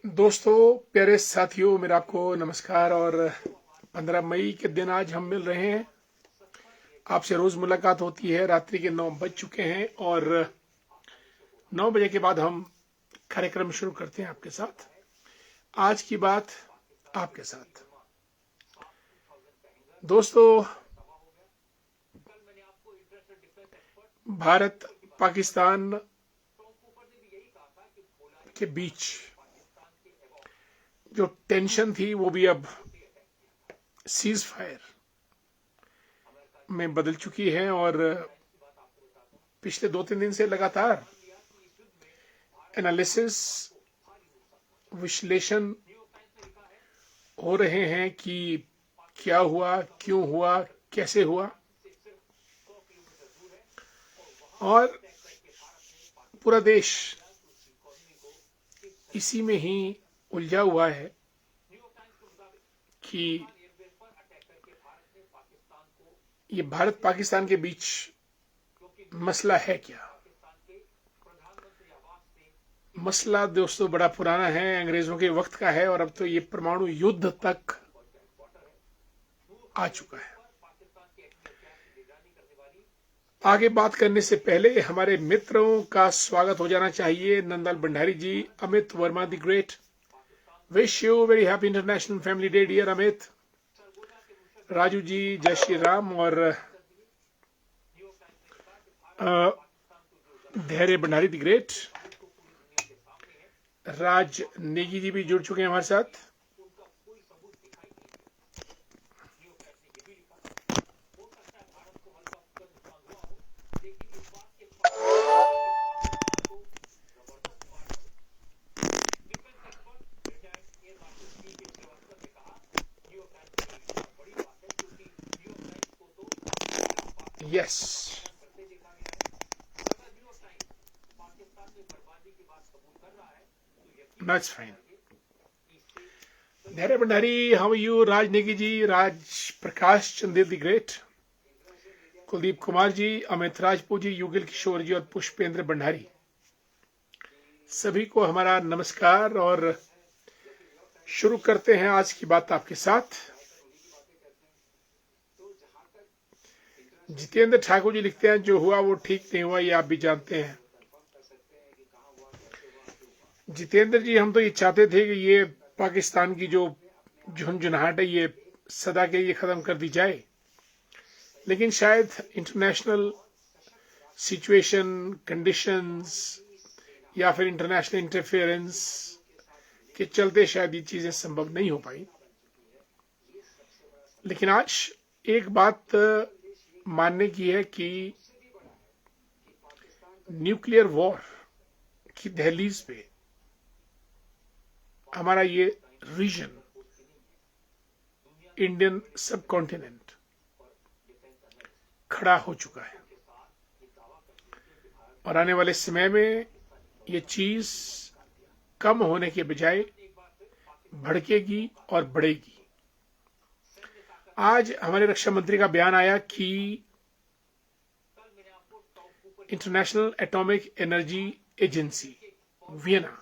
दोस्तों, प्यारे साथियों, मेरा आपको नमस्कार। और 15 मई के दिन आज हम मिल रहे हैं। आपसे रोज मुलाकात होती है। रात्रि के 9 बज चुके हैं और 9 बजे के बाद हम कार्यक्रम शुरू करते हैं आपके साथ। आज की बात आपके साथ। दोस्तों, भारत पाकिस्तान के बीच जो टेंशन थी वो भी अब सीज फायर में बदल चुकी है और पिछले 2-3 दिन से लगातार एनालिसिस, विश्लेषण हो रहे हैं कि क्या हुआ, क्यों हुआ, कैसे हुआ। और पूरा देश इसी में ही उलझा हुआ है कि ये भारत पाकिस्तान के बीच मसला है क्या। मसला दोस्तों बड़ा पुराना है, अंग्रेजों के वक्त का है और अब तो ये परमाणु युद्ध तक आ चुका है। आगे बात करने से पहले हमारे मित्रों का स्वागत हो जाना चाहिए। Nandlal Bhandari ji, Amit Verma the great, wish you very happy international family day dear Amit. Raju ji, जय श्री राम। और धैर्य भंडारी द ग्रेट, राज नेगी जी भी जुड़ चुके हैं हमारे साथ। Yes, that's fine. Dhairya Bhandari, how you? Raj Negi ji, Raj Prakash Chandel the great, Kuldeep Kumar ji, Amit Rajput ji, Yugal Kishore जी और पुष्पेंद्र भंडारी, सभी को हमारा नमस्कार। और शुरू करते हैं आज की बात आपके साथ। जितेंद्र ठाकुर जी लिखते हैं, जो हुआ वो ठीक नहीं हुआ, ये आप भी जानते हैं। जितेंद्र जी, हम तो ये चाहते थे कि ये पाकिस्तान की जो झुंझुनाहट है ये सदा के लिए खत्म कर दी जाए, लेकिन शायद इंटरनेशनल सिचुएशन, कंडीशंस या फिर इंटरनेशनल इंटरफेरेंस के चलते शायद ये चीजें संभव नहीं हो पाई। लेकिन आज एक बात मानने की है कि न्यूक्लियर वॉर की दहलीज पे हमारा ये रीजन, इंडियन सब कॉन्टिनेंट, खड़ा हो चुका है और आने वाले समय में ये चीज कम होने के बजाय भड़केगी और बढ़ेगी। आज हमारे रक्षा मंत्री का बयान आया कि international atomic energy agency Vienna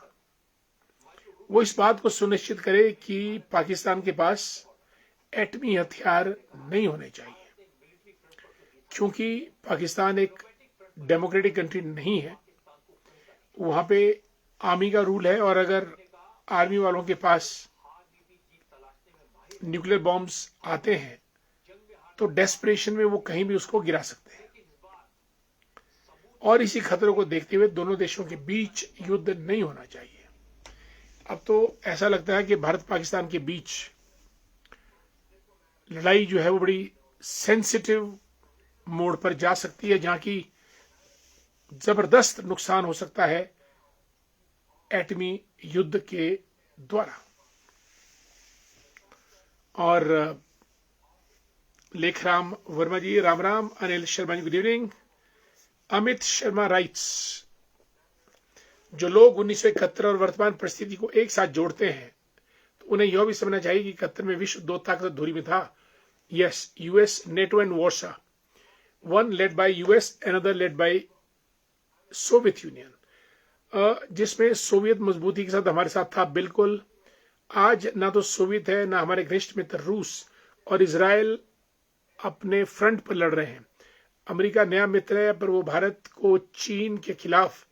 वो इस बात को सुनिश्चित करे कि पाकिस्तान के पास एटमी हथियार नहीं होने चाहिए, क्योंकि पाकिस्तान एक डेमोक्रेटिक कंट्री नहीं है। वहां पे आर्मी का रूल है और अगर आर्मी वालों के पास न्यूक्लियर बॉम्ब्स आते हैं तो डेस्परेशन में वो कहीं भी उसको गिरा सकते हैं। और इसी खतरों को देखते हुए दोनों देशों के बीच युद्ध नहीं होना चाहिए। अब तो ऐसा लगता है कि भारत पाकिस्तान के बीच लड़ाई जो है वो बड़ी सेंसिटिव मोड पर जा सकती है, जहां की जबरदस्त नुकसान हो सकता है एटमी युद्ध के द्वारा। और Lekhram Verma ji, Ram Ram. Anil Sharma ji, good evening. Amit Sharma writes, जो लोग 1971 और वर्तमान परिस्थिति को एक साथ जोड़ते हैं तो उन्हें यह भी समझना चाहिए कि 71 में विश्व 2 ताकत धुरी में था। Yes, US, NATO and Warsaw, one led by US, another led by Soviet union. जिसमें सोवियत मजबूती के साथ हमारे साथ था। बिल्कुल आज ना तो सोवियत है ना हमारे घनिष्ठ मित्र रूस और इजराइल अपने फ्रंट पर लड़ रहे हैं। अमेरिका नया मित्र है, पर वो भारत को चीन के खिलाफ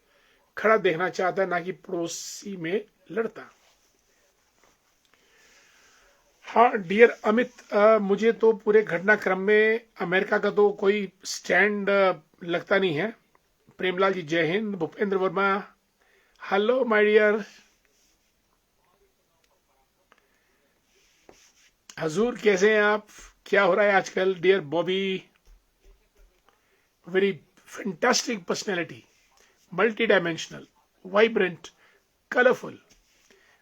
खड़ा देखना चाहता है, ना कि पड़ोसी में लड़ता। हाँ डियर अमित, मुझे तो पूरे घटनाक्रम में अमेरिका का तो कोई स्टैंड लगता नहीं है। प्रेमलाल जी जय Hind. Bhupendra Verma hello my dear. हजूर कैसे हैं आप, क्या हो रहा है आजकल? Dear Bobby, very fantastic personality, multi dimensional, vibrant, colourful.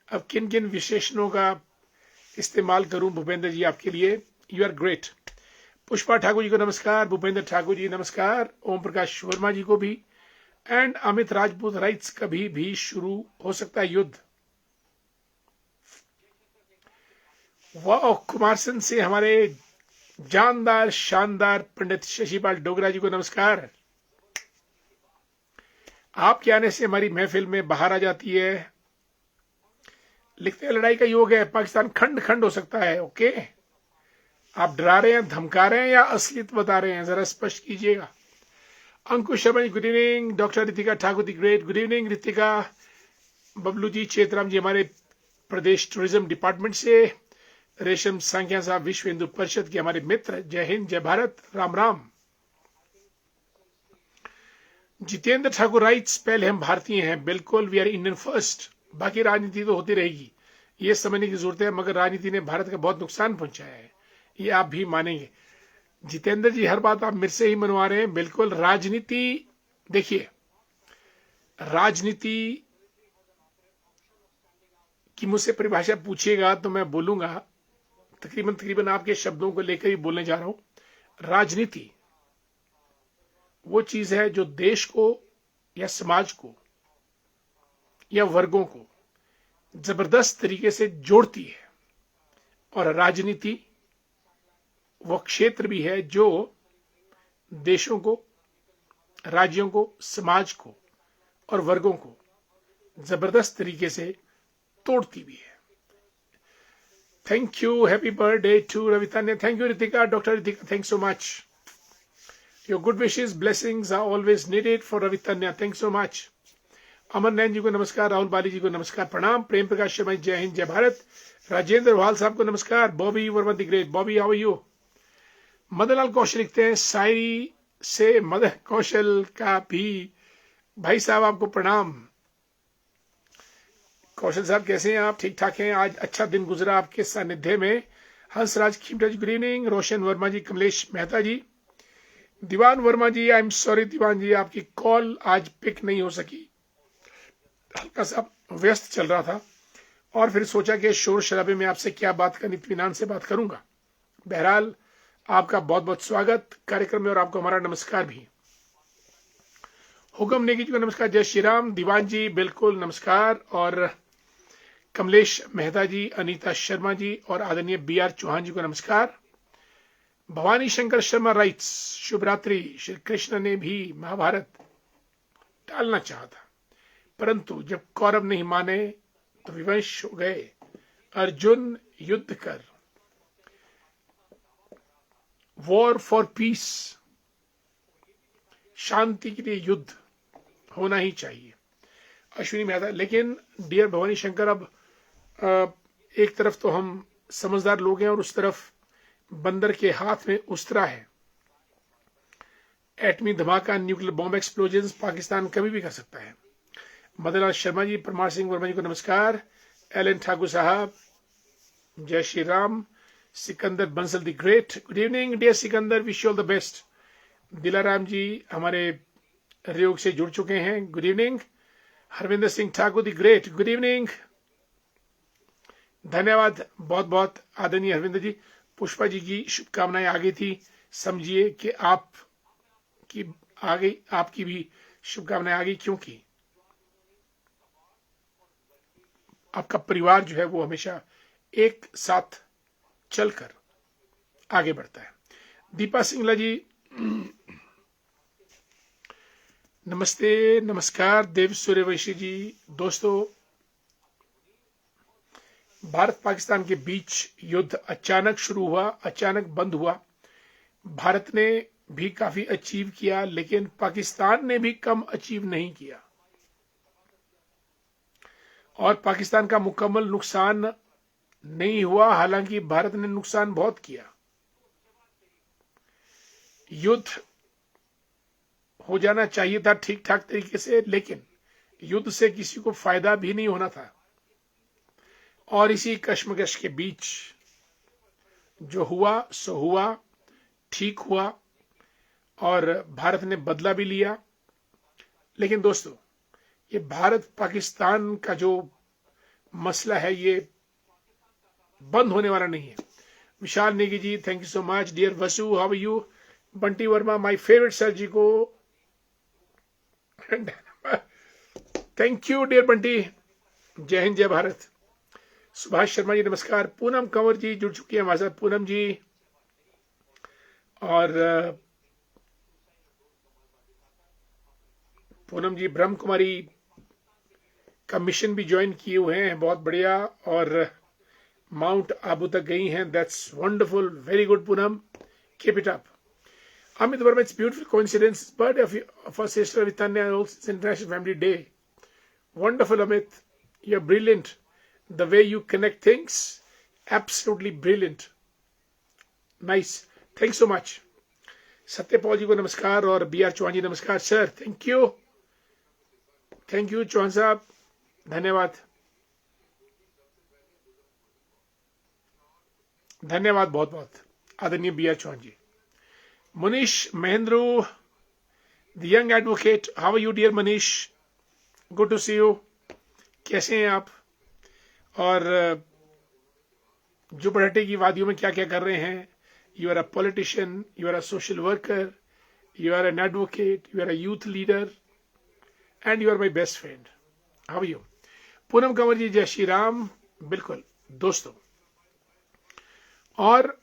अब किन किन विशेषणों का इस्तेमाल करूं भूपेंद्र जी आपके लिए? You are great. Pushpa Thakur ji को नमस्कार, भूपेंद्र ठाकुर जी नमस्कार, ओम प्रकाश वर्मा जी को भी, एंड अमित राजपूत राइट्स। कभी भी शुरू हो सकता है युद्ध। वाह, कुमारसन से हमारे जानदार शानदार पंडित शशिपाल डोगरा जी को नमस्कार। आपके आने से हमारी महफिल में बाहर आ जाती है। लिखते हैं लड़ाई का योग है, पाकिस्तान खंड खंड हो सकता है। ओके, आप डरा रहे हैं, धमका रहे हैं या असलियत बता रहे हैं? जरा स्पष्ट कीजिएगा। Ankush Sharma ji good evening. Doctor Ritika Thakur the great good evening. Ritika, Bablu ji Chetram ji हमारे प्रदेश टूरिज्म डिपार्टमेंट से, रेशम सांख्या साहब विश्व हिंदू परिषद के हमारे मित्र, जय हिंद जय भारत, राम राम। जितेंद्र ठाकुर राइट्स, पहले हम भारतीय हैं। बिल्कुल, वी आर इंडियन फर्स्ट। बाकी राजनीति तो होती रहेगी, ये समझने की जरूरत है, मगर राजनीति ने भारत का बहुत नुकसान पहुंचाया है, ये आप भी मानेंगे। जितेंद्र जी हर बात आप मेरे से ही मनवा रहे हैं। बिल्कुल, राजनीति देखिए, राजनीति की मुझसे परिभाषा पूछिएगा तो मैं बोलूंगा, तकरीबन आपके शब्दों को लेकर ही बोलने जा रहा हूं। राजनीति वो चीज है जो देश को या समाज को या वर्गों को जबरदस्त तरीके से जोड़ती है, और राजनीति वो क्षेत्र भी है जो देशों को, राज्यों को, समाज को और वर्गों को जबरदस्त तरीके से तोड़ती भी है। Thank you, happy birthday to Ravitanya. Thank you Ritika, doctor Ritika, thank so much. Your good wishes blessings are always needed for Ravitanya, thank so much. Amar Nain ji को नमस्कार, राहुल बाली जी को नमस्कार प्रणाम, प्रेम प्रकाश शर्मा जय हिंद जय भारत, राजेंद्र वाल साहब को नमस्कार, Bobby Verma the great, Bobby how are you. Madanlal Kaushal लिखते हैं शायरी से मदन कौशल का भी भाई साहब आपको प्रणाम। कौशल साहब कैसे हैं आप? ठीक ठाक हैं? आज अच्छा दिन गुजरा आपके सानिध्य में। Hansraj Khimta ji good evening. Roshan Verma ji, Kamlesh Mehta ji, Diwan Verma ji, I am sorry Diwan ji, आपकी कॉल आज पिक नहीं हो सकी, हल्का सा व्यस्त चल रहा था, और फिर सोचा कि शोर शराबे में आपसे क्या बात करनी, इत्मीनान से बात करूंगा। बहरहाल आपका बहुत बहुत स्वागत कार्यक्रम में, और आपको हमारा नमस्कार भी। हुक्म नेगी जी को नमस्कार, जय श्री राम। दीवान जी बिल्कुल नमस्कार, और कमलेश मेहता जी, अनीता शर्मा जी और आदरणीय बी आर चौहान जी को नमस्कार। भवानी शंकर शर्मा राइट्स, शुभ रात्रि। श्री कृष्ण ने भी महाभारत टालना चाहा था, परंतु जब कौरव नहीं माने तो विवश हो गए। अर्जुन युद्ध कर, वॉर फॉर पीस, शांति के लिए युद्ध होना ही चाहिए। अश्विनी मेहता, लेकिन डियर भवानी शंकर, अब एक तरफ तो हम समझदार लोग हैं और उस तरफ बंदर के हाथ में उस्तरा है। एटमी धमाका, न्यूक्लियर बॉम्ब एक्सप्लोजन पाकिस्तान कभी भी कर सकता है। मदनलाल शर्मा जी, परमार सिंह वर्मा जी को नमस्कार। एलन ठाकुर साहब जय Shri Ram. Sikandar Bansal the great good evening dear Sikandar, wish you all the best. Dilaram ji हमारे रेयोग से जुड़ चुके हैं, good evening. Harvinder Singh Thakur the great good evening, धन्यवाद बहुत बहुत आदरणीय हरविंदर जी। पुष्पा जी की शुभकामनाएं आ गई थी, समझिए कि आपकी भी शुभकामनाएं आ गई, क्योंकि आपका परिवार जो है वो हमेशा एक साथ चलकर आगे बढ़ता है। दीपा सिंगला जी, नमस्ते, नमस्कार देव सूर्यवंशी जी। दोस्तों, भारत पाकिस्तान के बीच युद्ध अचानक शुरू हुआ, अचानक बंद हुआ। भारत ने भी काफी अचीव किया, लेकिन पाकिस्तान ने भी कम अचीव नहीं किया और पाकिस्तान का मुकम्मल नुकसान नहीं हुआ, हालांकि भारत ने नुकसान बहुत किया। युद्ध हो जाना चाहिए था ठीक ठाक तरीके से, लेकिन युद्ध से किसी को फायदा भी नहीं होना था। और इसी कश्मकश के बीच जो हुआ सो हुआ, ठीक हुआ और भारत ने बदला भी लिया। लेकिन दोस्तों, ये भारत पाकिस्तान का जो मसला है ये बंद होने वाला नहीं है। Vishal Negi ji, thank you so much. Dear Vasu, how are you? Bunty Verma, my favourite sir ji को थैंक यू डियर बंटी। जय हिंद, जय भारत। सुभाष शर्मा जी नमस्कार। पूनम कंवर जी जुड़ चुकी है हमारे साथ। पूनम जी और पूनम जी ब्रह्म कुमारी का मिशन भी ज्वाइन किए हुए हैं, बहुत बढ़िया। और माउंट आबू तक गई हैं, that's wonderful, very good Poonam, keep it up. Amit Verma, it's beautiful coincidence. Birthday of our sister Vitanya, also International Family Day. Wonderful, Amit. You're brilliant. The way you connect things, absolutely brilliant. Nice. Thanks so much. Satyapal ji को नमस्कार और B R Chauhan ji नमस्कार sir. Thank you, thank you Chauhan साहब, धन्यवाद, धन्यवाद बहुत बहुत आदरणीय B R Chauhan ji. Manish Mahendru, the young advocate, how are you dear Manish? Good to see you. कैसे हैं आप? और जुबड़हटे की वादियों में क्या क्या कर रहे हैं? You are a politician, you are a social worker, you are an advocate, you are a youth leader and you are my best friend. How are you? Poonam Kanwar ji, जय श्री राम। बिल्कुल दोस्तों, और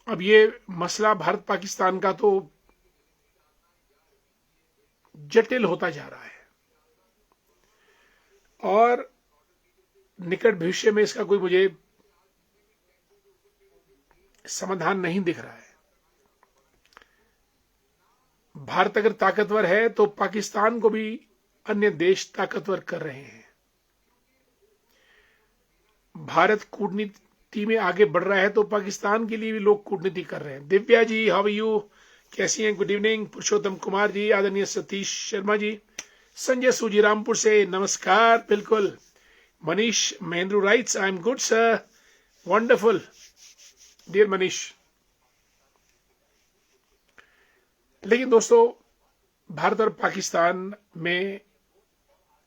अब ये मसला भारत पाकिस्तान का तो जटिल होता जा रहा है और निकट भविष्य में इसका कोई मुझे समाधान नहीं दिख रहा है। भारत अगर ताकतवर है तो पाकिस्तान को भी अन्य देश ताकतवर कर रहे हैं। भारत कूटनीति में आगे बढ़ रहा है तो पाकिस्तान के लिए भी लोग कूटनीति कर रहे हैं। Divya ji, how are you? कैसी हैं? Good evening. पुरुषोत्तम कुमार जी, आदरणीय सतीश शर्मा जी, संजय सूजी रामपुर से नमस्कार। बिल्कुल। Manish Mahendru writes, I am good sir, wonderful dear Manish. लेकिन दोस्तों, भारत और पाकिस्तान में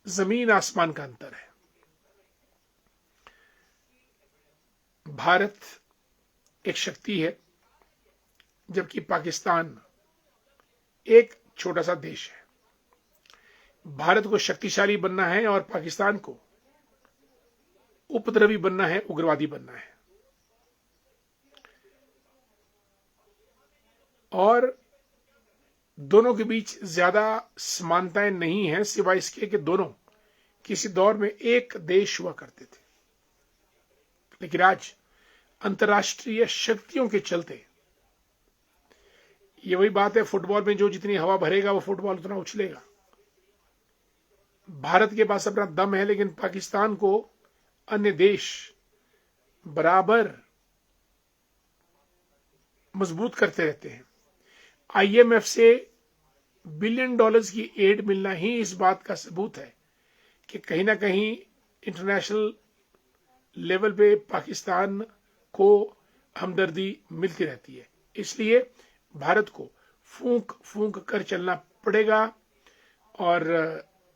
जमीन आसमान का अंतर है। भारत एक शक्ति है जबकि पाकिस्तान एक छोटा सा देश है। भारत को शक्तिशाली बनना है और पाकिस्तान को उपद्रवी बनना है, उग्रवादी बनना है। और दोनों के बीच ज्यादा समानताएं नहीं हैं, सिवाय इसके कि दोनों किसी दौर में एक देश हुआ करते थे। लेकिन आज अंतर्राष्ट्रीय शक्तियों के चलते, ये वही बात है, फुटबॉल में जो जितनी हवा भरेगा वो फुटबॉल उतना उछलेगा। भारत के पास अपना दम है, लेकिन पाकिस्तान को अन्य देश बराबर मजबूत करते रहते हैं। आईएमएफ से बिलियन डॉलर्स की एड मिलना ही इस बात का सबूत है कि कहीं ना कहीं इंटरनेशनल लेवल पे पाकिस्तान को हमदर्दी मिलती रहती है। इसलिए भारत को फूंक फूंक कर चलना पड़ेगा और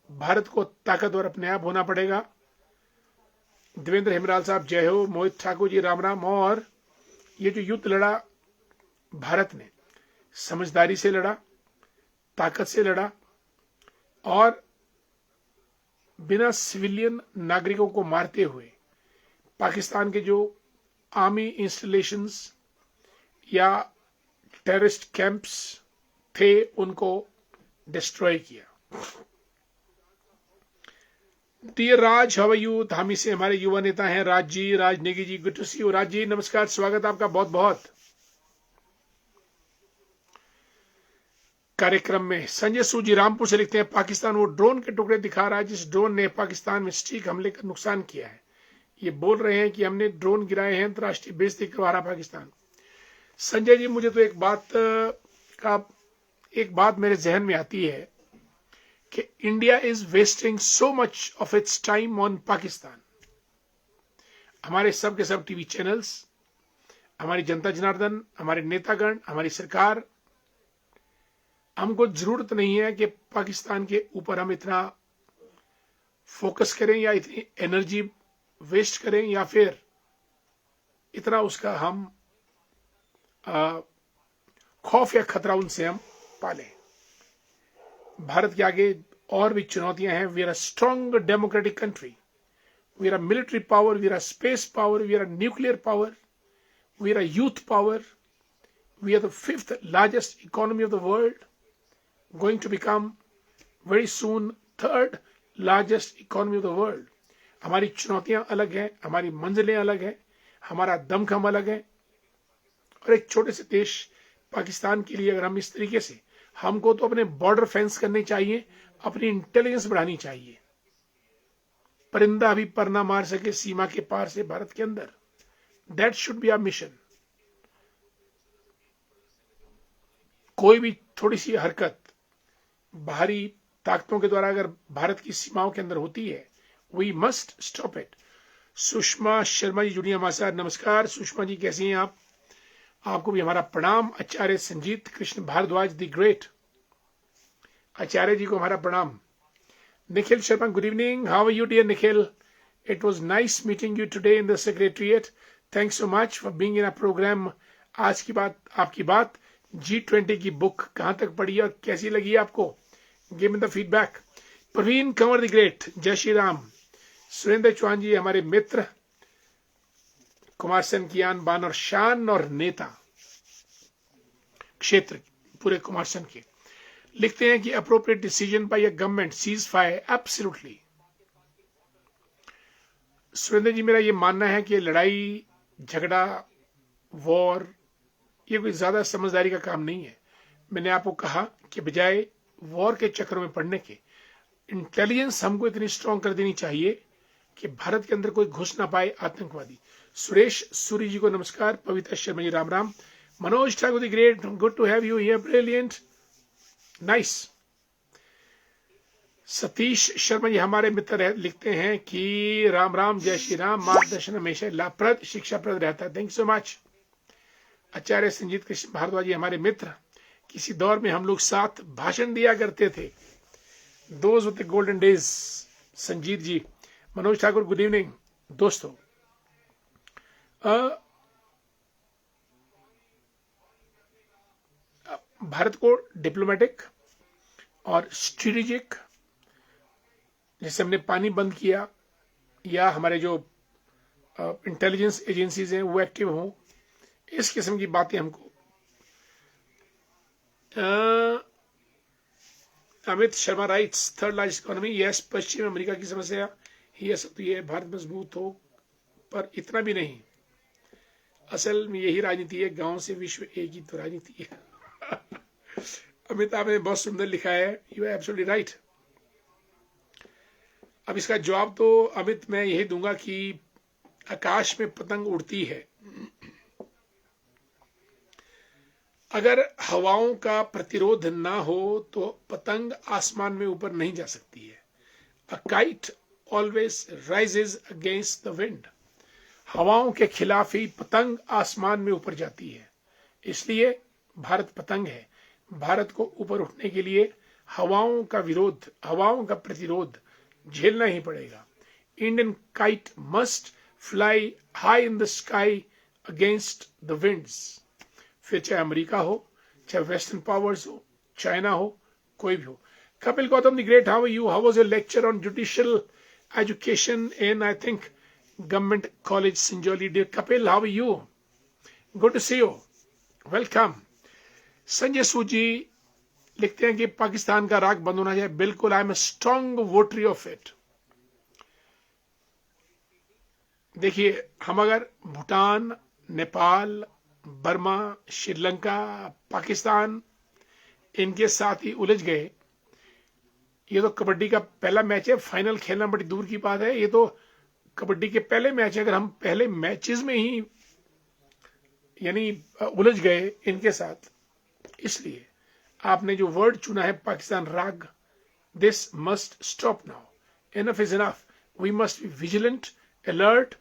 भारत को ताकतवर अपने आप होना पड़ेगा। देवेंद्र हेमराल साहब जय हो। मोहित ठाकुर जी राम राम। और ये जो युद्ध लड़ा भारत ने, समझदारी से लड़ा, ताकत से लड़ा और बिना सिविलियन नागरिकों को मारते हुए पाकिस्तान के जो आर्मी इंस्टॉलेशंस या टेररिस्ट कैंप्स थे उनको डिस्ट्रॉय किया। Dear Raj, how are you? Dhami से हमारे युवा नेता हैं Raj ji, Raj Negi ji. Good to see you Raj ji, नमस्कार, स्वागत आपका बहुत बहुत कार्यक्रम में। संजय सूजी रामपुर से लिखते हैं, पाकिस्तान वो ड्रोन के टुकड़े दिखा रहा है जिस ड्रोन ने पाकिस्तान में स्टिक हमले का नुकसान किया है। ये बोल रहे हैं कि हमने ड्रोन गिराए हैं, अंतर्राष्ट्रीय बेइज्जती करवा रहा पाकिस्तान। संजय जी, मुझे तो एक बात मेरे जहन में आती है कि India is wasting so much of its time on Pakistan. हमारे सब के सब टीवी चैनल्स, हमारी जनता जनार्दन, हमारे नेतागण, हमारी सरकार, हमको जरूरत नहीं है कि पाकिस्तान के ऊपर हम इतना फोकस करें या इतनी एनर्जी वेस्ट करें या फिर इतना उसका हम खौफ या खतरा उनसे हम पालें। भारत के आगे और भी चुनौतियां हैं। We are a strong democratic country, we are a military power, we are a space power, we are a nuclear power, we are a youth power, we are the 5th largest economy of the world, going to become very soon 3rd largest economy of the world. हमारी चुनौतियां अलग हैं, हमारी मंजिलें अलग हैं, हमारा दमखम अलग है। और एक छोटे से देश पाकिस्तान के लिए अगर हम इस तरीके से, हमको तो अपने बॉर्डर फेंस करने चाहिए, अपनी इंटेलिजेंस बढ़ानी चाहिए। परिंदा भी पर ना मार सके सीमा के पार से भारत के अंदर। That should be our mission. कोई भी थोड़ी सी हरकत बाहरी ताकतों के द्वारा अगर भारत की सीमाओं के अंदर होती है, we must stop it. Sushma Sharma ji जुड़ी हमारे साथ, नमस्कार सुषमा जी, कैसी हैं आप? आपको भी हमारा प्रणाम। आचार्य संजीत कृष्ण भारद्वाज द ग्रेट, आचार्य जी को हमारा प्रणाम। Nikhil Sharma, good evening, how are you dear Nikhil? It was nice meeting you today in the secretariat, thanks so much for being in a program. आज की बात, आपकी बात G20 की बुक कहां तक पढ़ी और कैसी लगी आपको? Give me the feedback. Praveen Kanwar the great, जय श्री राम। सुरेंद्र चौहान जी हमारे मित्र, कुमार सेन की आन बान और शान और नेता क्षेत्र पूरे कुमार सेन के, लिखते हैं कि appropriate decision by a government ceasefire, absolutely. Surendra ji, मेरा ये मानना है कि लड़ाई झगड़ा वॉर ये कोई ज्यादा समझदारी का काम नहीं है। मैंने आपको कहा कि बजाय वॉर के चक्कर में पड़ने के, इंटेलिजेंस हमको इतनी स्ट्रांग कर देनी चाहिए कि भारत के अंदर कोई घुस ना पाए आतंकवादी। सुरेश सूरी जी को नमस्कार। Pavitra Sharma ji Ram Ram. Manoj Thakur the great, good to have you here, brilliant, nice. Satish Sharma ji हमारे मित्र लिखते हैं कि राम राम, जय श्री राम, मार्गदर्शन हमेशा लाभप्रद शिक्षाप्रद रहता है, थैंक यू सो मच। आचार्य संजीत कृष्ण भारद्वाज जी हमारे मित्र, किसी दौर में हम लोग साथ भाषण दिया करते थे, those were the golden days. Sanjeet ji, Manoj Thakur, good evening. दोस्तों, भारत को डिप्लोमेटिक और स्ट्रेटेजिक, जैसे हमने पानी बंद किया या हमारे जो इंटेलिजेंस एजेंसीज हैं वो एक्टिव हों, इस किस्म की बातें हमको Amit Sharma writes, 3rd largest economy, yes. पश्चिम अमेरिका की समस्या ही सकती है भारत मजबूत हो, पर इतना भी नहीं। असल में यही राजनीति है, गांव से विश्व एक ही तो राजनीति है। अमित, आपने बहुत सुंदर लिखा है, यू आर एब्सोल्युटली राइट। अब इसका जवाब तो अमित मैं यही दूंगा कि आकाश में पतंग उड़ती है, अगर हवाओं का प्रतिरोध ना हो तो पतंग आसमान में ऊपर नहीं जा सकती है। A kite always rises against the wind. हवाओं के खिलाफ ही पतंग आसमान में ऊपर जाती है। इसलिए भारत पतंग है। भारत को ऊपर उठने के लिए हवाओं का विरोध, हवाओं का प्रतिरोध झेलना ही पड़ेगा। Indian kite must fly high in the sky against the winds. फिर चाहे अमेरिका हो, चाहे वेस्टर्न पावर्स हो, चाइना हो, कोई भी हो। Kapil Gautam the great, how are you? How was your lecture on judicial education in, I think, government college Sanjauli? Dear Kapil, how are you? Good to see you, welcome. Sanjay Suji लिखते हैं कि पाकिस्तान का राग बंद होना चाहिए। बिल्कुल, I am a strong votary of it. देखिए, हम अगर भूटान, नेपाल, बर्मा, श्रीलंका, पाकिस्तान इनके साथ ही उलझ गए, ये तो कबड्डी का पहला मैच है, फाइनल खेलना बड़ी दूर की बात है। ये तो कबड्डी के पहले मैच है। अगर हम पहले मैचेस में ही यानी उलझ गए इनके साथ, इसलिए आपने जो वर्ड चुना है पाकिस्तान राग, this must stop now. Enough is enough. We must be vigilant, alert,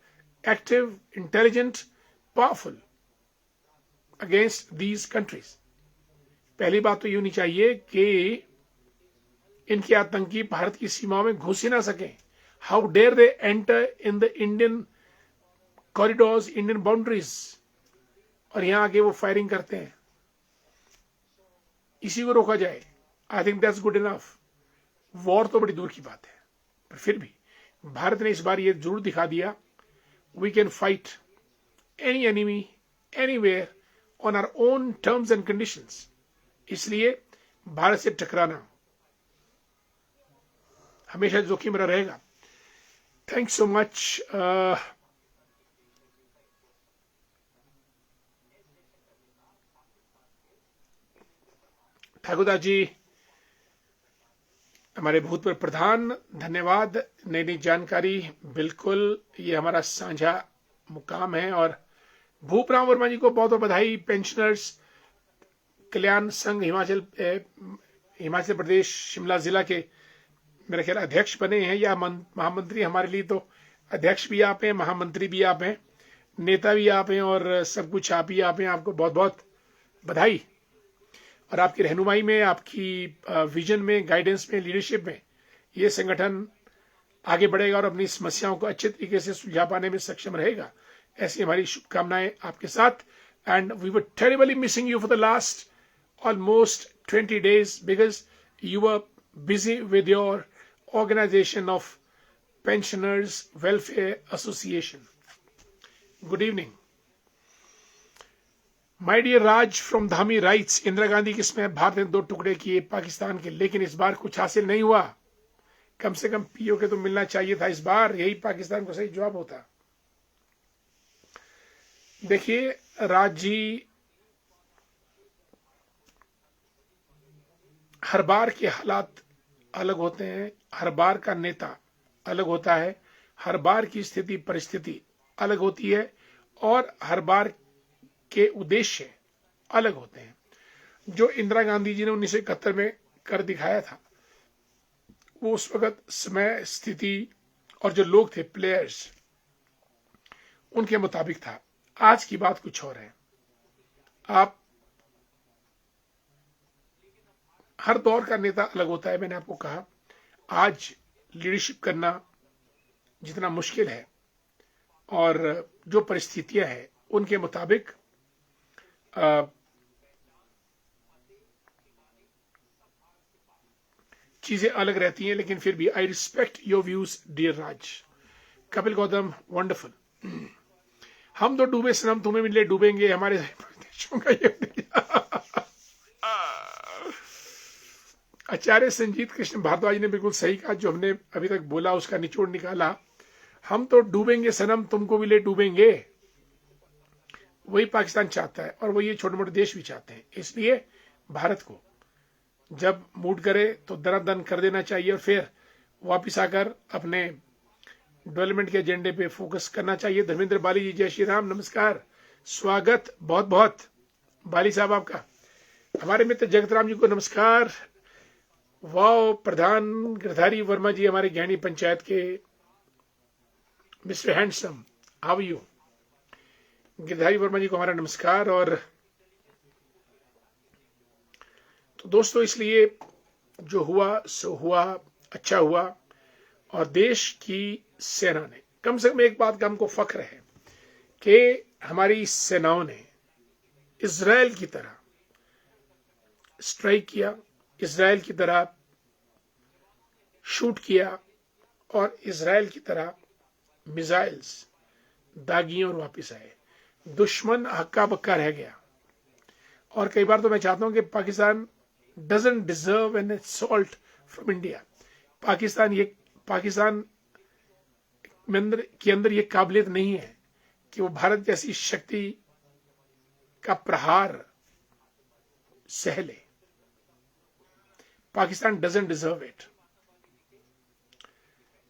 active, intelligent, powerful against these countries. पहली बात तो ये होनी चाहिए कि इनके आतंकी भारत की सीमाओं में घुस ही ना सके। How dare they enter in the Indian corridors, Indian boundaries, और यहां आके वो फायरिंग करते हैं। इसी को रोका जाए। I think that's good enough. War तो बड़ी दूर की बात है, पर फिर भी भारत ने इस बार ये जरूर दिखा दिया, we can fight any enemy anywhere on our own terms and conditions. इसलिए भारत से टकराना हमेशा जोखिम भरा रहेगा। Thanks so much. Thakurdas ji, हमारे भूतपूर्व प्रधान, धन्यवाद। नई नई जानकारी, बिल्कुल ये हमारा साझा मुकाम है। और भूपराम वर्मा जी को बहुत बहुत बधाई। पेंशनर्स कल्याण संघ हिमाचल प्रदेश शिमला जिला के मेरा ख्याल अध्यक्ष बने हैं या महामंत्री। हमारे लिए तो अध्यक्ष भी आप हैं, महामंत्री भी आप हैं, नेता भी आप हैं, और सब कुछ आप ही आप हैं। आपको बहुत बहुत बधाई। और आपकी रहनुमाई में, आपकी विजन में, गाइडेंस में, लीडरशिप में ये संगठन आगे बढ़ेगा और अपनी समस्याओं को अच्छे तरीके से सुलझा पाने में सक्षम रहेगा। ऐसी हमारी शुभकामनाएं आपके साथ। And we were terribly missing you for the last almost 20 days because you were busy with your organization of Pensioners Welfare Association. Good evening. My dear Raj from Dhami writes, Indira Gandhi की इसमें भारत ने 2 टुकड़े किए पाकिस्तान के, लेकिन इस बार कुछ हासिल नहीं हुआ। कम से कम पीओ के तो मिलना चाहिए था इस बार। यही पाकिस्तान को सही जवाब होता। देखिए राज जी, हर बार के हालात अलग होते हैं, हर बार का नेता अलग होता है, हर बार की स्थिति परिस्थिति अलग होती है, और हर बार के उद्देश्य अलग होते हैं। जो इंदिरा गांधी जी ने 1971 में कर दिखाया था, वो उस वक्त समय, स्थिति और जो लोग थे, प्लेयर्स, उनके मुताबिक था। आज की बात कुछ और है। आप हर दौर का नेता अलग होता है। मैंने आपको कहा, आज लीडरशिप करना जितना मुश्किल है, और जो परिस्थितियां हैं उनके मुताबिक चीजें अलग रहती हैं, लेकिन फिर भी I respect your views dear Raj. Kapil Gautam, wonderful. हम तो डूबे सनम तुम्हें मिले डूबेंगे, हमारे देशों का ये आचार्य संजीत कृष्ण भारद्वाज ने बिल्कुल सही कहा। जो हमने अभी तक बोला उसका निचोड़ निकाला। हम तो डूबेंगे सनम तुमको भी ले डूबेंगे, वही पाकिस्तान चाहता है, और वही ये छोटे मोटे देश भी चाहते हैं। इसलिए भारत को जब मूड करे तो दनादन कर देना चाहिए, और फिर वापिस आकर अपने डेवलपमेंट के एजेंडे पे फोकस करना चाहिए। धर्मेंद्र बाली जी, जय श्री राम, नमस्कार, स्वागत बहुत बहुत बाली साहब आपका। हमारे मित्र जगत राम जी को नमस्कार। वाओ, प्रधान गिरधारी वर्मा जी, हमारे ज्ञानी पंचायत के mister handsome, how you. Girdhari Verma ji को हमारा नमस्कार। और तो दोस्तों, इसलिए जो हुआ सो हुआ, अच्छा हुआ, और देश की सेना ने, कम से कम एक बात का हमको फख्र है कि हमारी सेनाओं ने इजराइल की तरह स्ट्राइक किया, इजराइल की तरह शूट किया, और इजराइल की तरह मिसाइल्स दागी और वापिस आए। दुश्मन हक्का बक्का रह गया। और कई बार तो मैं चाहता हूं कि Pakistan doesn't deserve an assault from India. Pakistan के अंदर ये काबिलियत नहीं है कि वो भारत जैसी शक्ति का प्रहार सह ले. Pakistan doesn't deserve it.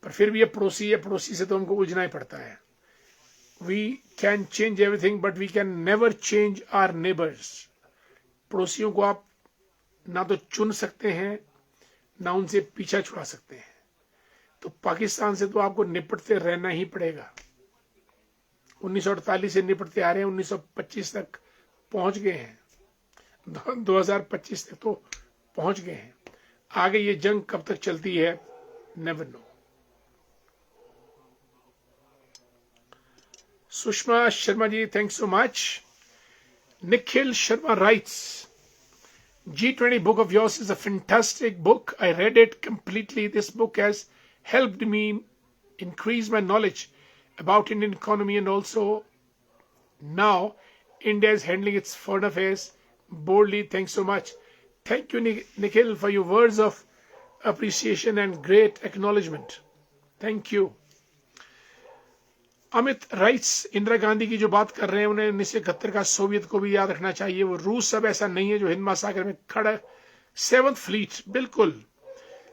पर फिर भी ये पड़ोसी है, पड़ोसी से तो हमको उलझना ही पड़ता है. We can change everything but we can never change our neighbours. पड़ोसियों को आप ना तो चुन सकते हैं ना उनसे पीछा छुड़ा सकते हैं. तो पाकिस्तान से तो आपको निपटते रहना ही पड़ेगा. 1948 से निपटते आ रहे हैं, 1925 तक पहुंच गए हैं, 2025 तक तो पहुंच गए हैं. आगे ये जंग कब तक चलती है, never know. Sushma Sharma ji, thanks so much. Nikhil Sharma writes, G20 book of yours is a fantastic book. I read it completely. This book has helped me increase my knowledge about Indian economy, and also now India is handling its foreign affairs boldly. Thanks so much. Thank you, Nikhil, for your words of appreciation and great acknowledgement. Thank you. Amit rights, Indira Gandhi की जो बात कर रहे हैं, उन्हें 1971 का Soviet को भी याद रखना चाहिए. वो रूस अब ऐसा नहीं है जो हिंद महासागर में खड़ा है. 7th फ्लीट, बिल्कुल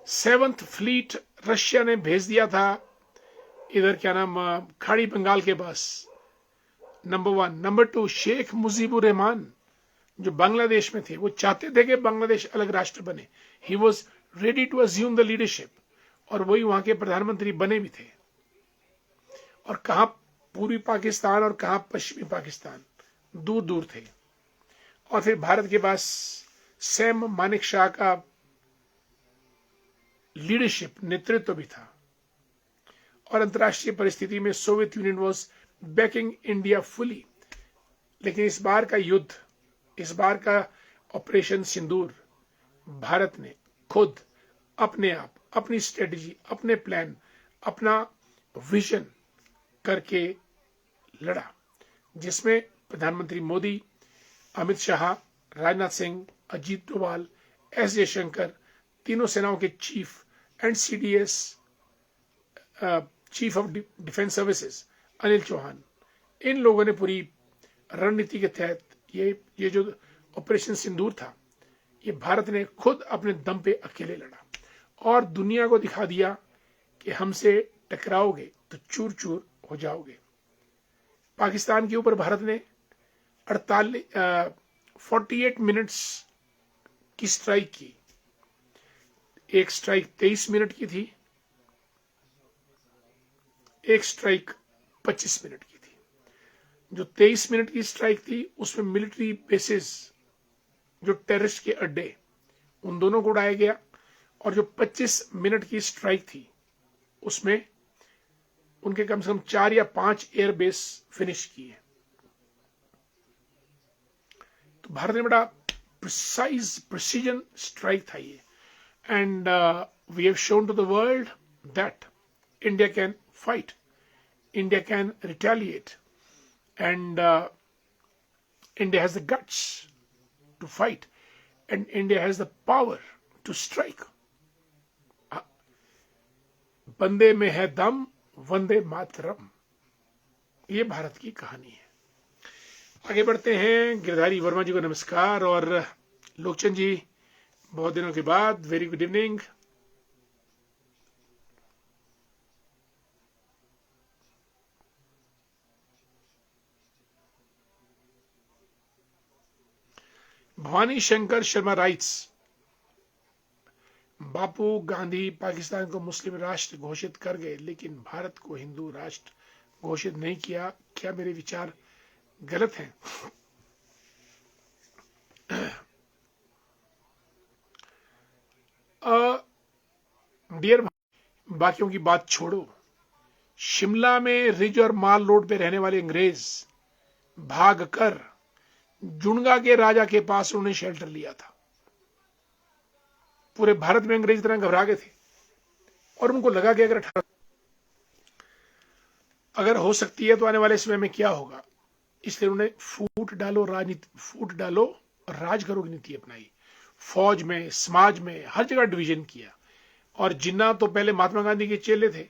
7th फ्लीट रशिया ने भेज दिया था इधर, क्या नाम, खाड़ी बंगाल के पास. नंबर 1. नंबर 2, शेख मुजीबुर रहमान जो बांग्लादेश में थे, वो चाहते थे कि बांग्लादेश अलग राष्ट्र बने. He was ready to assume the leadership, और वही वहां के प्रधानमंत्री बने भी थे. और कहां पूर्वी पाकिस्तान और कहां पश्चिमी पाकिस्तान, दूर दूर थे. और फिर भारत के पास सैम मानिक शाह का लीडरशिप, नेतृत्व भी था. और अंतर्राष्ट्रीय परिस्थिति में Soviet union was banking India fully. लेकिन इस बार का युद्ध, इस बार का ऑपरेशन सिंदूर, भारत ने खुद अपने आप, अपनी स्ट्रेटेजी, अपने प्लान, अपना विजन करके लड़ा, जिसमें प्रधानमंत्री मोदी, अमित शाह, राजनाथ सिंह, अजीत डोभाल, एस जयशंकर, तीनों सेनाओं के chief, and CDS chief of defence services Anil Chauhan, इन लोगों ने पूरी रणनीति के तहत ये जो ऑपरेशन सिंदूर था, ये भारत ने खुद अपने दम पे अकेले लड़ा और दुनिया को दिखा दिया कि हमसे टकराओगे तो चूर चूर हो जाओगे. पाकिस्तान के ऊपर भारत ने 48 मिनट्स की स्ट्राइक की. एक स्ट्राइक 23 मिनट की थी, एक स्ट्राइक 25 मिनट की थी. जो 23 मिनट की स्ट्राइक थी उसमें मिलिट्री बेसिस, जो टेररिस्ट के अड्डे, उन दोनों को उड़ाया गया. और जो 25 मिनट की स्ट्राइक थी उसमें उनके कम से कम 4 या 5 एयरबेस फिनिश किए. तो भारत ने बड़ा प्रिसीजन स्ट्राइक था ये. And we have shown to the world that India can fight, India can retaliate, and India has the guts to fight, and India has the power to strike. बंदे में है दम, वंदे मातरम. ये भारत की कहानी है. आगे बढ़ते हैं. गिरधारी वर्मा जी को नमस्कार, और लोकचंद जी बहुत दिनों के बाद, very good evening. Bhawani Shankar Sharma writes, Bapu Gandhi Pakistan को मुस्लिम राष्ट्र घोषित कर गए लेकिन भारत को हिंदू राष्ट्र घोषित नहीं किया. क्या मेरे विचार गलत हैं? डियर, बाकियों की बात छोड़ो. शिमला में रिज और माल रोड पे रहने वाले अंग्रेज भागकर जुड़गा के राजा के पास उन्होंने शेल्टर लिया था. पूरे भारत में अंग्रेज इतना घबरा गए थे और उनको लगा कि अगर हो सकती है तो आने वाले समय में क्या होगा. इसलिए उन्होंने फूट डालो राजनीति, फूट डालो और राज करो की नीति अपनाई. फौज में, समाज में, हर जगह डिवीजन किया। और जिन्ना तो पहले महात्मा गांधी के चेले थे।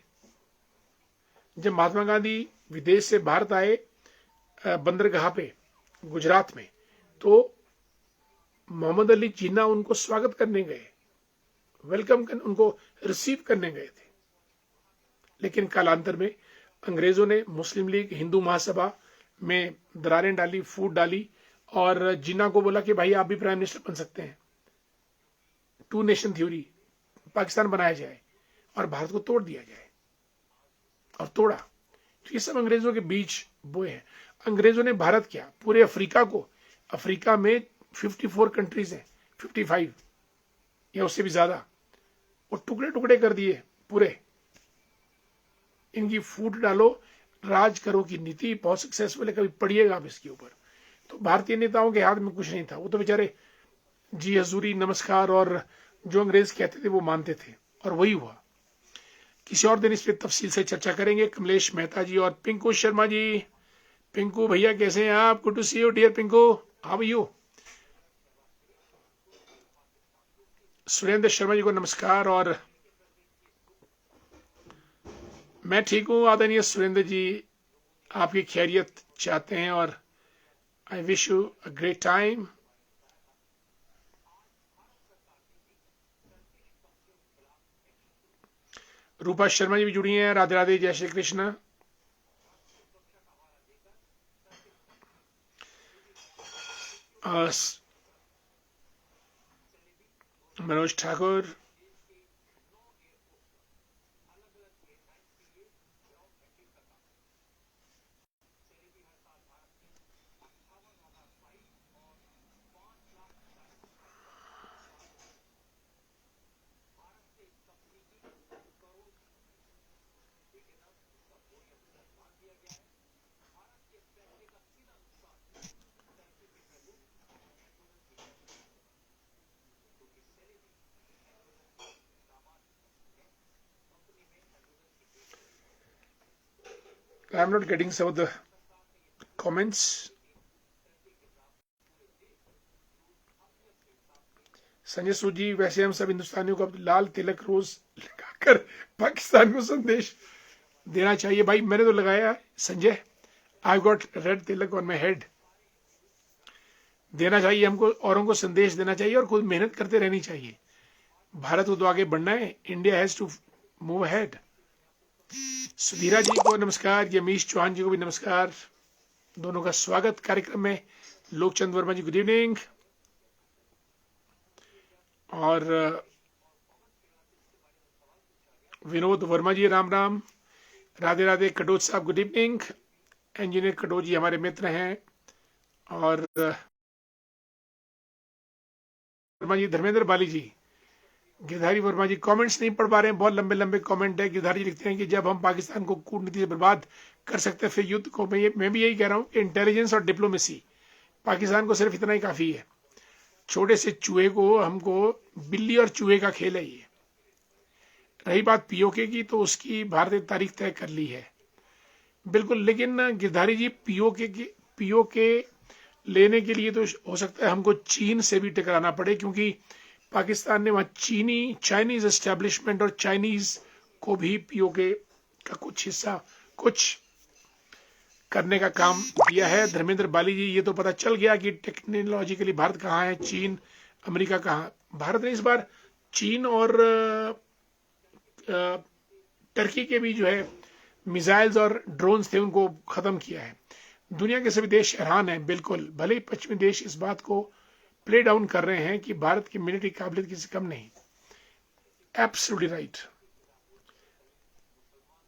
जब महात्मा गांधी विदेश से भारत आए बंदरगाह पे गुजरात में, तो मोहम्मद अली जिन्ना उनको स्वागत करने गए, उनको रिसीव करने गए थे। लेकिन कालांतर में अंग्रेजों ने मुस्लिम लीग, हिंदू महासभा में दरारें डाली, फूट डाली, और जिन्ना को बोला कि भाई आप भी प्राइम मिनिस्टर बन सकते हैं, टू नेशन थ्योरी, पाकिस्तान बनाया जाए और भारत को तोड़ दिया जाए। और तोड़ा। तो ये सब अंग्रेजों के बीच बोए हैं। अंग्रेजों ने भारत क्या, पूरे अफ्रीका को, अफ्रीका में 54 कंट्रीज हैं, 55 या उससे भी ज्यादा, वो टुकड़े टुकड़े कर दिए पूरे। इनकी फूट डालो, राज करो की नीति बहुत सक्सेसफुल है, कभी पढ़िएगा आप इसके ऊपर। तो भारतीय नेताओं के हाथ में कुछ नहीं था, वो तो बेचारे जी हजूरी, नमस्कार और जो अंग्रेज कहते थे वो मानते थे, और वही हुआ। किसी और दिन इस पर तफसील से चर्चा करेंगे। कमलेश मेहता जी और पिंकू शर्मा जी, पिंकू भैया कैसे हैं आप? Good to see you dear Pinku, how are you? Surendra Sharma ji को नमस्कार। और मैं ठीक हूं आदरणीय सुरेंद्र जी, आपकी खैरियत चाहते हैं और I wish you a great time. Rupa Sharma ji भी जुड़ी हैं, राधे राधे, जय Shri Krishna. Manoj Thakur, I am not getting some of the comments. Sanjay Sood ji, वैसे हम सब हिंदुस्तानियों को अब लाल तिलक रोज लगाकर पाकिस्तान को संदेश देना चाहिए। भाई मैंने तो लगाया है Sanjay, I got red Tilak on my head. देना चाहिए हमको, औरों को संदेश देना चाहिए और खुद मेहनत करते रहनी चाहिए। भारत को तो आगे बढ़ना है, India has to move ahead. Sudhira ji को नमस्कार, यमीश चौहान जी को भी नमस्कार, दोनों का स्वागत कार्यक्रम में। लोकचंद वर्मा जी गुड इवनिंग। और विनोद वर्मा जी राम राम, राधे राधे। कटोच साहब गुड इवनिंग। इंजीनियर कटोच जी हमारे मित्र हैं। और वर्मा जी, धर्मेंद्र बाली जी, गिरधारी वर्मा जी कमेंट्स नहीं पढ़ पा रहे हैं, बहुत लंबे लंबे कमेंट है। गिरधारी जी लिखते हैं कि जब हम पाकिस्तान को कूटनीति से बर्बाद कर सकते हैं फिर युद्ध को। मैं भी यही कह रहा हूं कि इंटेलिजेंस और डिप्लोमेसी, पाकिस्तान को सिर्फ इतना ही काफी है। छोटे से चूहे को, हमको बिल्ली और चूहे का खेल है ये। रही बात पीओके की, तो उसकी भारत ने तारीख तय कर ली है बिल्कुल। लेकिन गिरधारी जी, पीओके लेने के लिए तो हो सकता है हमको चीन से भी टकराना पड़े, क्योंकि पाकिस्तान ने वहां चाइनीज एस्टेब्लिशमेंट और चाइनीज को भी पीओके का कुछ हिस्सा, कुछ करने का काम दिया है। धर्मेंद्र बाली जी, ये तो पता चल गया कि टेक्नोलॉजिकली भारत कहाँ है, चीन, अमेरिका कहाँ। भारत ने इस बार चीन और टर्की के भी जो है मिसाइल्स और ड्रोन्स थे उनको खत्म किया है। दुनिया के सभी देश हैरान हैं बिल्कुल, भले ही पश्चिमी देश इस बात को प्ले डाउन कर रहे हैं कि भारत की मिलिट्री काबिलियत किसी कम नहीं। Absolutely right.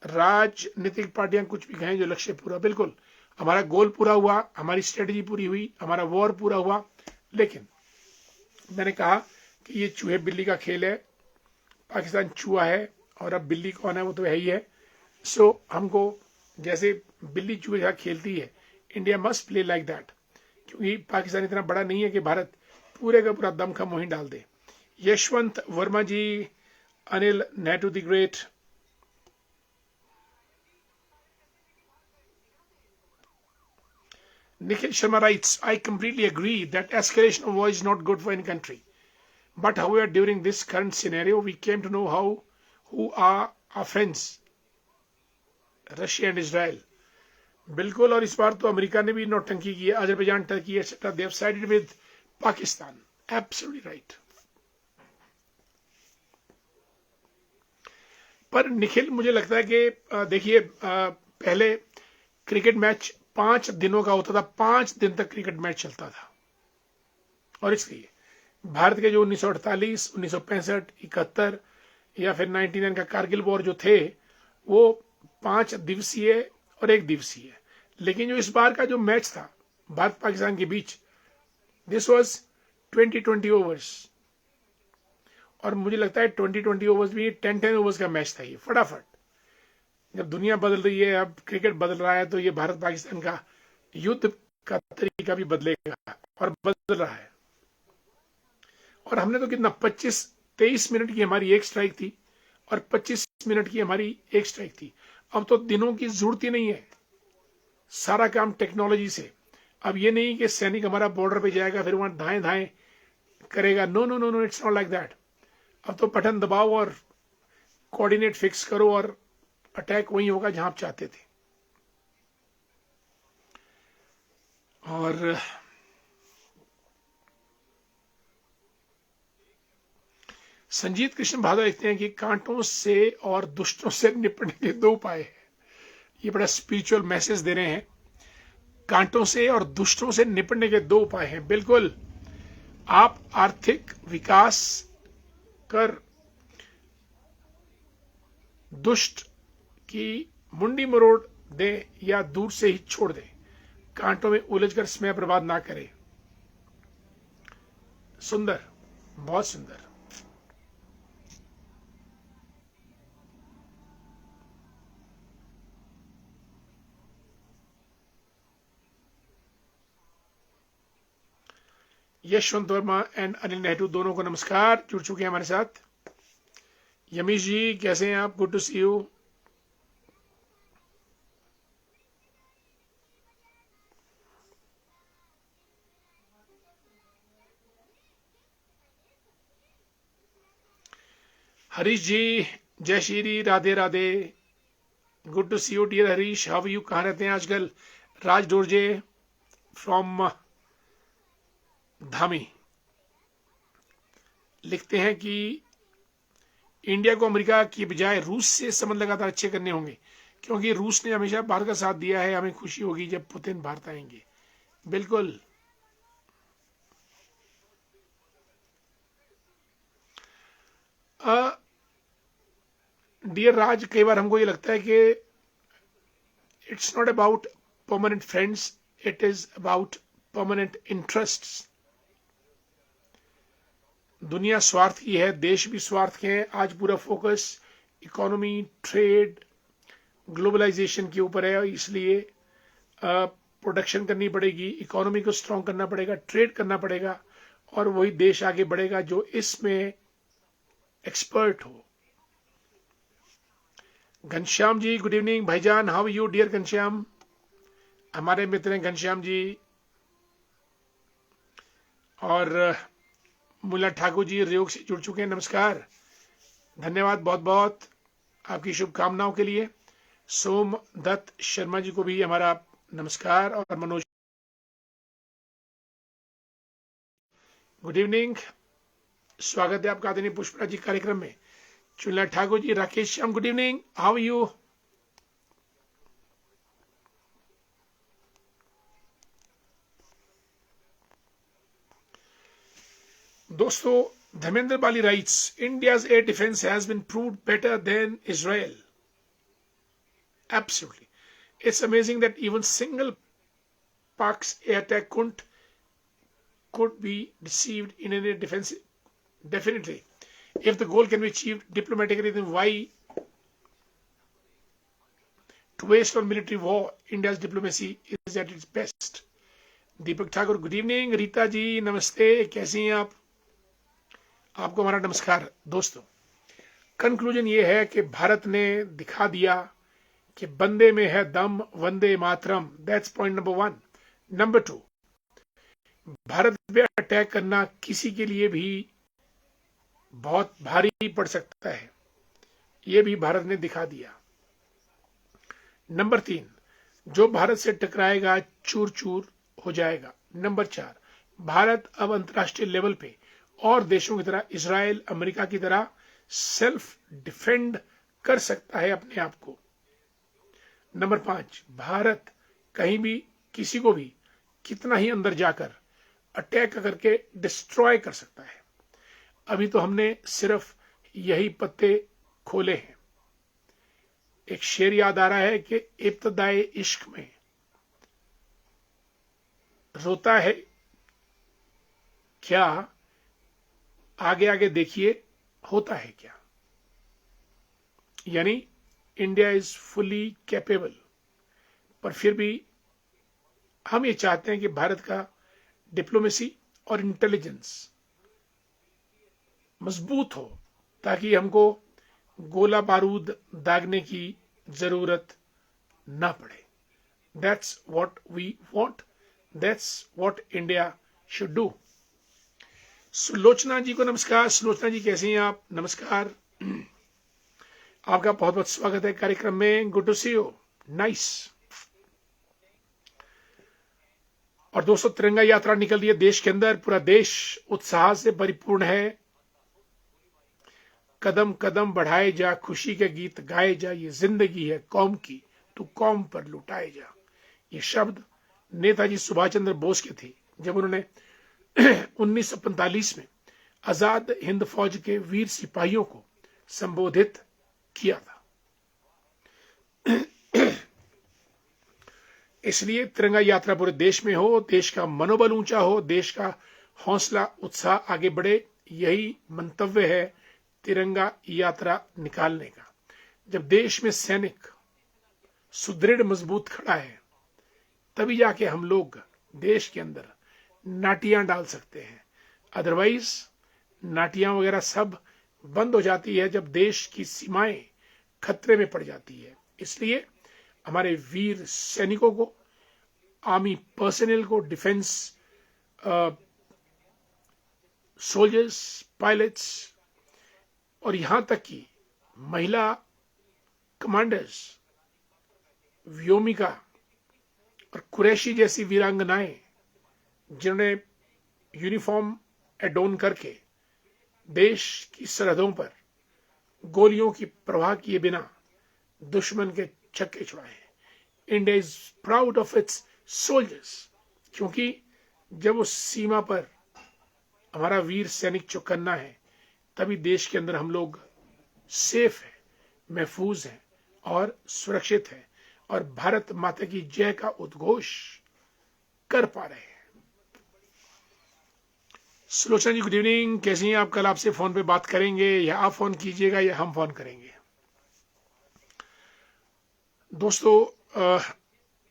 राजनीतिक पार्टियां कुछ भी कहें, जो लक्ष्य पूरा, बिल्कुल हमारा गोल पूरा हुआ, हमारी स्ट्रेटेजी पूरी हुई, हमारा वॉर पूरा हुआ। लेकिन मैंने कहा कि ये चूहे बिल्ली का खेल है। पाकिस्तान चूहा है और अब बिल्ली कौन है, वो तो है ही है। सो हमको जैसे बिल्ली चूहे का खेलती है, India must play like that, क्योंकि पाकिस्तान इतना बड़ा नहीं है कि भारत पूरे का पूरा दमखम वहीं डाल दे। Yashwant Verma ji, Anil Nehru the great, Nikhil Sharma writes, I completely agree that escalation of war is not good for any country. But however, during this current scenario, we came to know who are our friends, Russia and Israel. बिल्कुल, और इस बार तो America ने भी नौटंकी की है, Azerbaijan, Turkey etcetera, they have sided with Pakistan. Absolutely right. पर निखिल, मुझे लगता है कि देखिए, पहले क्रिकेट मैच 5 दिनों का होता था, 5 दिन तक क्रिकेट मैच चलता था. और इसलिए भारत के जो 1948, 1965, 71 या फिर 99 का कारगिल वॉर जो थे, वो 5 दिवसीय और 1 दिवसीय. लेकिन जो इस बार का जो मैच था भारत पाकिस्तान के बीच, दिस वाज 20 ओवर्स. और मुझे लगता है 20 ओवर्स भी 10 ओवर्स का मैच था. ये फटाफट, जब दुनिया बदल रही है, अब क्रिकेट बदल रहा है, तो ये भारत पाकिस्तान का युद्ध का तरीका भी बदलेगा और बदल रहा है. और हमने तो कितना 23 मिनट की हमारी एक स्ट्राइक थी और 25 मिनट की हमारी एक स्ट्राइक थी. अब तो दिनों की जरूरत ही नहीं है, सारा काम टेक्नोलॉजी से. अब ये नहीं कि सैनिक हमारा बॉर्डर पे जाएगा फिर वहां धाएं धाएं करेगा. No no no no, it's not like that. अब तो बटन दबाओ और कोऑर्डिनेट फिक्स करो और अटैक वहीं होगा जहां आप चाहते थे. और संजीत कृष्ण भादव लिखते हैं कि कांटों से और दुष्टों से निपटने के 2 उपाय हैं. ये बड़ा स्पिरिचुअल मैसेज दे रहे हैं. कांटों से और दुष्टों से निपटने के 2 उपाय हैं. बिल्कुल, आप आर्थिक विकास कर दुष्ट की मुंडी मरोड़ दें या दूर से ही छोड़ दें. कांटों में उलझकर समय बर्बाद ना करें. सुंदर, बहुत सुंदर. यशवंत वर्मा एंड अनिल नेहरू दोनों को नमस्कार, जुड़ चुके हैं हमारे साथ. यमीश जी कैसे हैं आप? Good to see you. Harish ji, जय Shri, Radhe Radhe. Good to see you dear Harish. How you? कहाँ रहते हैं आजकल? राज डोरजे फ्रॉम धामी लिखते हैं कि इंडिया को अमेरिका की बजाय रूस से संबंध लगातार अच्छे करने होंगे, क्योंकि रूस ने हमेशा भारत का साथ दिया है. हमें खुशी होगी जब पुतिन भारत आएंगे. बिल्कुल. डियर राज, कई बार हमको ये लगता है कि it's not about permanent friends, it is about permanent interests. दुनिया स्वार्थ की है, देश भी स्वार्थ के हैं. आज पूरा फोकस इकोनॉमी, ट्रेड, ग्लोबलाइजेशन के ऊपर है. इसलिए प्रोडक्शन करनी पड़ेगी, इकोनॉमी को स्ट्रांग करना पड़ेगा, ट्रेड करना पड़ेगा, और वही देश आगे बढ़ेगा जो इसमें एक्सपर्ट हो. घनश्याम जी, गुड इवनिंग भाईजान. How you dear Ghanshyam? हमारे मित्र हैं घनश्याम जी. और मुला ठाकुर जी योग से जुड़ चुके हैं. नमस्कार, धन्यवाद बहुत बहुत आपकी शुभकामनाओं के लिए. सोम दत्त शर्मा जी को भी हमारा नमस्कार. और मनोज, गुड इवनिंग, स्वागत है आपका आदरणीय पुष्पराज जी कार्यक्रम में. Chunla Thakur ji, Rakesh Shyam, good evening, how you? दोस्तों, Dharmendra Bali writes, India's air defense has been proved better than Israel. Absolutely. It's amazing that even single Pak's air attack could be deceived in an air defense. Definitely. If the goal can be achieved diplomatically, then why to waste on military war? India's diplomacy is at its best. Deepak Thakur, good evening. Rita ji नमस्ते, कैसी हैं आप? आपको हमारा नमस्कार. दोस्तों, conclusion ये है कि भारत ने दिखा दिया कि बंदे में है दम, Vande Mataram. That's point number 1. Number 2, Bharat पे अटैक करना किसी के लिए भी बहुत भारी पड़ सकता है, ये भी भारत ने दिखा दिया। नंबर 3, जो भारत से टकराएगा चूर चूर हो जाएगा। नंबर 4, भारत अब अंतर्राष्ट्रीय लेवल पे और देशों की तरह इजराइल, अमेरिका की तरह सेल्फ डिफेंड कर सकता है अपने आप को। नंबर 5, भारत कहीं भी किसी को भी कितना ही अंदर जाकर अटैक करके डिस्ट्रॉय कर सकता है। अभी तो हमने सिर्फ यही पत्ते खोले हैं। एक शेर याद आ रहा है कि इब्तदाए इश्क में रोता है क्या, आगे आगे देखिए होता है क्या। यानी इंडिया इज फुली कैपेबल, पर फिर भी हम ये चाहते हैं कि भारत का डिप्लोमेसी और इंटेलिजेंस मजबूत हो, ताकि हमको गोला बारूद दागने की जरूरत ना पड़े। That's what we want, that's what India should do. Sulochana ji को नमस्कार। सुलोचना जी कैसी हैं आप? नमस्कार, आपका बहुत बहुत स्वागत है कार्यक्रम में। Good to see you, nice. और दोस्तों, तिरंगा यात्रा निकल रही है देश के अंदर, पूरा देश उत्साह से परिपूर्ण है। कदम कदम बढ़ाए जा, खुशी के गीत गाए जा, ये जिंदगी है कौम की, तू कौम पर लुटाए जा। ये शब्द नेताजी सुभाष चंद्र बोस के थे जब उन्होंने 1945 में आजाद हिंद फौज के वीर सिपाहियों को संबोधित किया था। इसलिए तिरंगा यात्रा पूरे देश में हो, देश का मनोबल ऊंचा हो, देश का हौसला उत्साह आगे बढ़े, यही मंतव्य है तिरंगा यात्रा निकालने का। जब देश में सैनिक सुदृढ़ मजबूत खड़ा है, तभी जाके हम लोग देश के अंदर नाटियां डाल सकते हैं। अदरवाइज नाटियां वगैरह सब बंद हो जाती है जब देश की सीमाएं खतरे में पड़ जाती है। इसलिए हमारे वीर सैनिकों को, आर्मी पर्सनल को, डिफेंस सोल्जर्स, पायलट्स और यहां तक कि महिला कमांडर्स, व्योमिका और कुरैशी जैसी वीरांगनाएं जिन्होंने यूनिफॉर्म एडोन करके देश की सरहदों पर गोलियों की परवाह किए बिना दुश्मन के छक्के छुड़ाए हैं। India is proud of its soldiers, क्योंकि जब उस सीमा पर हमारा वीर सैनिक चौकन्ना है, तभी देश के अंदर हम लोग सेफ हैं, महफूज हैं और सुरक्षित हैं और भारत माता की जय का उद्घोष कर पा रहे हैं। सुलोचना जी गुड इवनिंग, कैसी हैं आप? कल आपसे फोन पे बात करेंगे, या आप फोन कीजिएगा या हम फोन करेंगे। दोस्तों,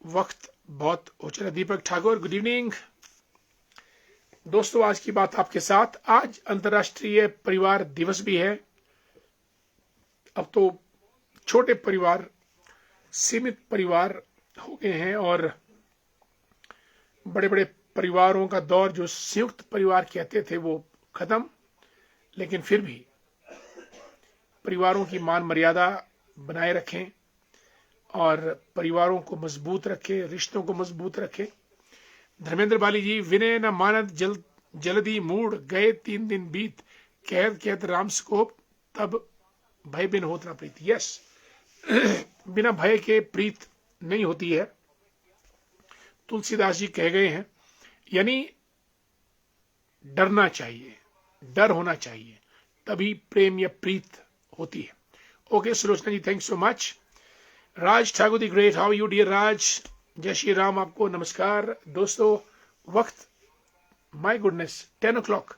वक्त बहुत हो चला। दीपक ठाकुर गुड इवनिंग। दोस्तों, आज की बात आपके साथ, आज अंतर्राष्ट्रीय परिवार दिवस भी है। अब तो छोटे परिवार, सीमित परिवार हो गए हैं और बड़े बड़े परिवारों का दौर, जो संयुक्त परिवार कहते थे, वो खत्म। लेकिन फिर भी परिवारों की मान मर्यादा बनाए रखें और परिवारों को मजबूत रखें, रिश्तों को मजबूत रखें। धर्मेंद्र बाली जी, विनय न मानद जल्दी मूड गए 3 दिन बीत, कहत कहत राम स्कोप, तब भय बिन होत न प्रीत। यस, बिना भय के प्रीत नहीं होती है, तुलसीदास जी कह गए हैं। यानी डरना चाहिए, डर होना चाहिए, तभी प्रेम या प्रीत होती है। Okay Sulochana ji, thank so much. Raj Thakur the great, how you dear Raj? जय श्री राम, आपको नमस्कार। दोस्तों, वक्त माय गुडनेस 10 o'clock,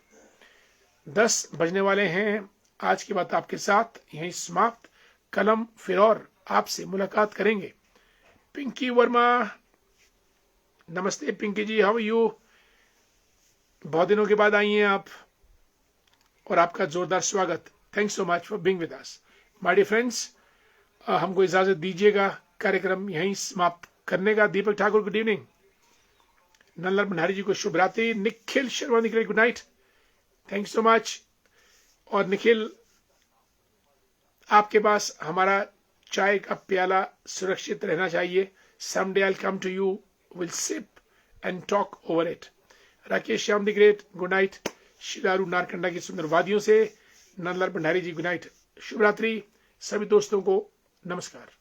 10 बजने वाले हैं। आज की बात आपके साथ यहीं समाप्त। कलम फिर और आपसे मुलाकात करेंगे। पिंकी वर्मा, नमस्ते पिंकी जी, हाउ यू? बहुत दिनों के बाद आई हैं आप और आपका जोरदार स्वागत। Thanks so much for being with us. My dear friends, हमको इजाजत दीजिएगा कार्यक्रम यहीं समाप्त करने का। दीपक ठाकुर गुड इवनिंग, नल्लर भंडारी जी को शुभ रात्रि, Nikhil Sharma good night, thanks so much. और निखिल, आपके पास हमारा चाय का प्याला सुरक्षित रहना चाहिए। Someday I'll come to you, we'll sip and talk over it. Rakesh Shyam the great, good night. Shilaru Narkanda की सुंदर वादियों से नंदलाल भंडारी जी, गुड नाइट। शुभ रात्रि सभी दोस्तों को, नमस्कार।